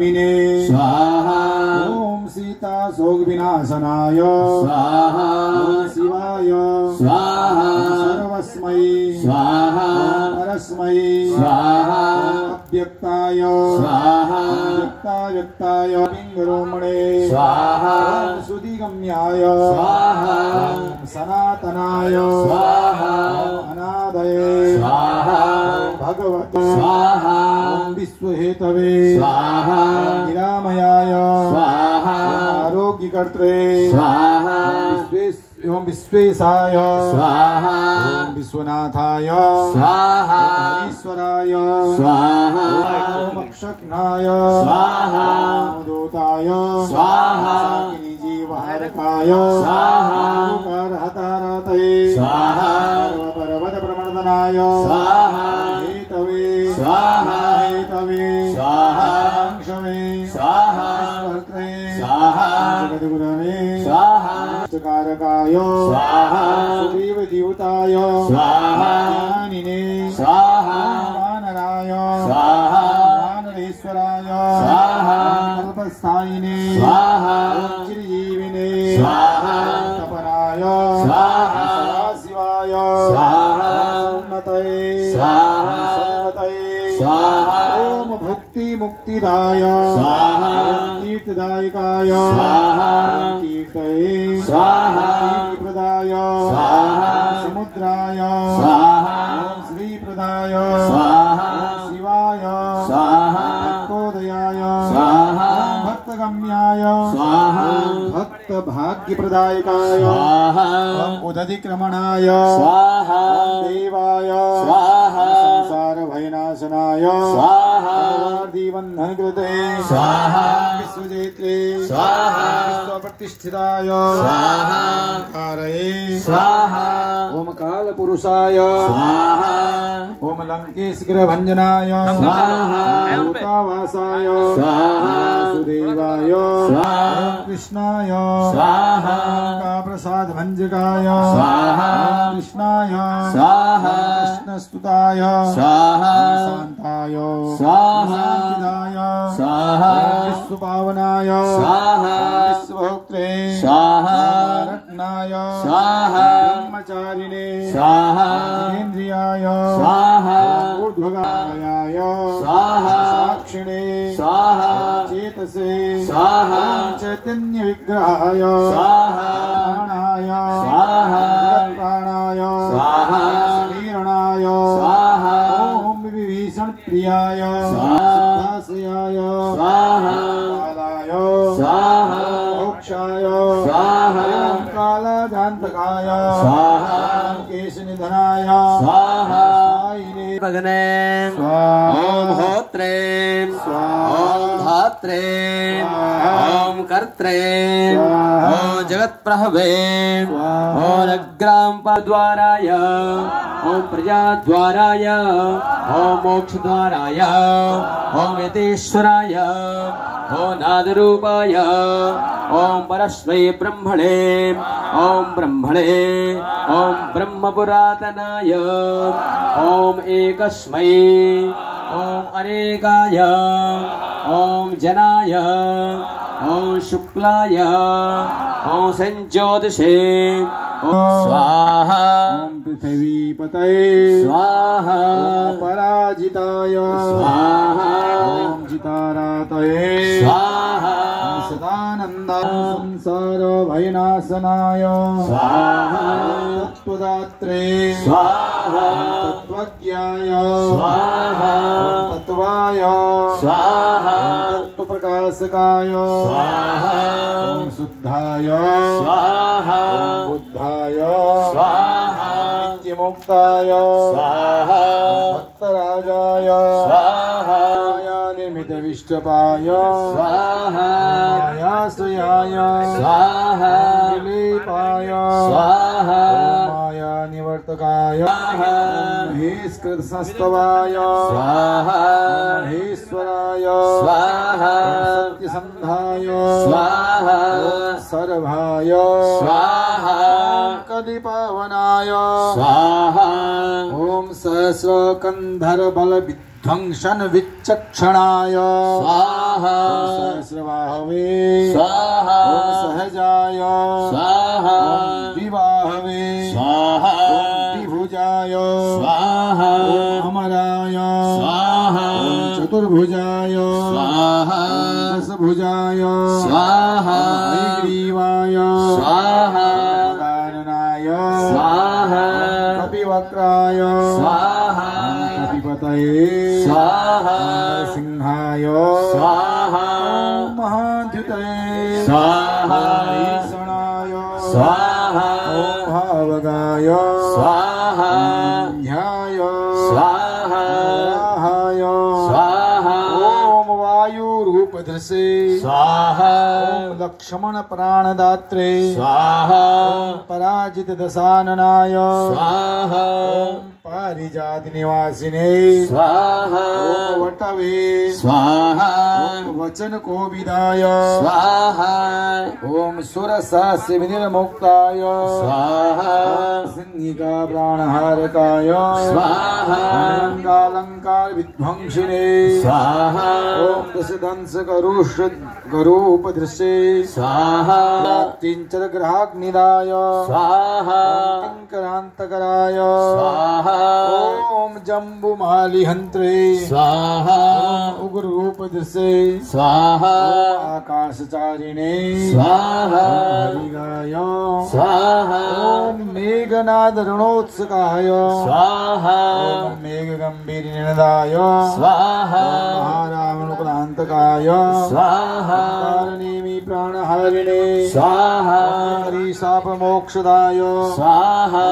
स्वाहा ओम सीता शोक विनाशनाय स्वाहा शिवाय स्वाहा सर्वस्मै स्वाहा परस्मै स्वाहा अव्यक्ताय स्वाहा व्यक्ताय पिंगरोमणे स्वाहा सुदिगम्याय स्वाहा सनातनाय स्वाहा अनादये स्वाहा भगवते स्वाहा विश्वहेतवे स्वाहा निरामयाय स्वाहा आरोग्यकर्त्रे स्वाहा ओम विश्वेशाय स्वाहा ओम विश्वनाथाय स्वाहा ईश्वराय स्वाहा ओम अक्षज्ञाय स्वाहा दूताय स्वाहा जीवहारकाय स्वाहा हतारतये स्वाहा पर्वत प्रमर्दनाय स्वाहा हेतवे स्वाहा हेतवे स्वाहा क्षमे स्वाहा कर्त्रे स्वाहा जगद्गुरवे स्वाहा कारकाय स्वाहा सुग्रीव जीवताय स्वाहा ज्ञानिने स्वाहा वानराय स्वाहा वानरेश्वराय स्वाहा कल्पस्थायिने स्वाहा चिरजीविने स्वाहा तपनाय स्वाहा सदाशिवाय स्वाहा सन्नतये स्वाहा सन्नतये स्वाहा ओम भक्ति मुक्तिदाय स्वाहा तीर्थदायकाय स्वाहा तीर्थये स्वाहा प्रदाय स्वाहा समुद्राय स्वाहा श्रीप्रदाय स्वाहा शिवाय स्वाहा भक्तोदयाय स्वाहा भक्तगम्याय स्वाहा भक्त भाग्यप्रदायकाय स्वाहा उदधिक्रमणाय स्वाहा देवाय स्वाहा संसार भयनाशनाय स्वाहा बंधन कृते स्वाहा विश्वजेत्रे स्वाहा विश्वप्रतिष्ठिताय स्वाहा कारये स्वाहा ओम काल पुरुषाय स्वाहा ओम लंकेश भंजनाय स्वाहा भूतावासाय स्वाहा सुदेवाय स्वाहा कृष्णाय स्वाहा प्रसाद भंजकाय स्वाहा कृष्णाय स्वाहा कृष्णस्तुताय स्वाहा शांताय स्वाहा शांतिदाय स्वाहा विश्वपावनाय स्वाहा विश्वभोक्त्रे स्वाहा रत्नाय स्वाहा ब्रह्मचारिणे स्वाहा इंद्रियाय स्वाहा ऊर्ध्वगायाय स्वाहा साक्षिणे स्वाहा चेतसे स्वाहा चैतन्य विग्रहाय स्वाहा प्राणाय स्वाहा प्राणाय स्वाहा शरीरणाय स्वाहा ओम विभीषण प्रियाय दासयाय स्वाहा कालाय स्वाहा मोक्षाय स्वाहा कालजान्तकाय स्वाहा केशनिधनाय स्वाहा स्वाहिने भगने स्वाहा ओम होत्रे स्वाहा ओम धात्रे ओम कर्त्रे स्वाहा ओम जगत प्रभवे स्वाहा ओम अग्राम द्वाराय ओम प्रजा द्वाराय ओम मोक्ष द्वाराय ओम यतेश्वराय ओम नादरूपाय ओम परस्मै ब्रह्मणे ओम ब्रह्मणे ओम ब्रह्म पुरातनाय ओम एकस्मै ओम अनेकाय ओम जनाय ओम शुक्लाय ओम संज्योतिषे स्वाहा ओम पृथ्वीपतये स्वाहा पराजिताय स्वाहा ओम जितारातये स्वाहा सदानंद संसार भयनाशनाय स्वाहा तत्वदात्रे स्वाहा तत्वज्ञाय स्वाहा तत्वाय स्वाहा तत्वप्रकाशकाय स्वाहा ओम शुद्धाय स्वाहा बुद्धाय स्वाहा नित्यमुक्ताय स्वाहा भक्तराजाय स्वाहा निर्मित विष्टपाय स्वाहा मायाश्रयाय स्वाहा विलेपाय स्वाहा माया निवर्तकाय स्वाहा महेश्कृत संस्तवाय स्वाहा महेश्वराय स्वाहा सत्यसंधाय स्वाहा सर्वाय स्वाहा कलिपावनाय स्वाहा ओम सहस्रकंधर बल विध्वंसन विचक्षणाय स्वाहा स्वाहा ओम सहजाय स्वाहा ओम विवाहवे स्वाहा ओम विभुजाय स्वाहा ओम अमराय स्वाहा ओम चतुर्भुजाय स्वाहा ओम दशभुजाय स्वाहा हयग्रीवाय स्वाहा काननाय स्वाहा कपिवक्राय स्वाहा कपिपतये स्वाहा सिंहाय स्वाहा महाद्युतये स्वाहा ईशणाय स्वाहा ओम भावगाय स्वाहा ध्याय स्वाहा वराहाय स्वाहा ओम वायुरूपधृषे स्वाहा ओम लक्ष्मण प्राणदात्रे स्वाहा पराजित दशाननाय स्वाहा ओम पारिजात निवासिने स्वाहा ओम वटवे स्वाहा ओम वचन कोविदाय स्वाहा ओम सुरसास्य विनिर्मुक्ताय स्वाहा सिंहिका प्राणहारकाय स्वाहा अनंगालंकार विध्वंसिने स्वाहा ओम दशदंश गरूपदृश्ये स्वाहा किंचर ग्रहाग्निदाय स्वाहा किंकरांतकराय स्वाहा ओम जम्बुमालिहंत्रे स्वाहा उग्र रूपदृश्ये स्वाहा आकाशचारिणे स्वाहा हरिगाय स्वाहा ओम मेघनाद रणोत्सकाय स्वाहा ओम मेघगंभीर निनदाय स्वाहा महारावणुपलांतकाय स्वाहा कारणेमि प्राणहारिणे स्वाहा हरिशाप मोक्षदाय स्वाहा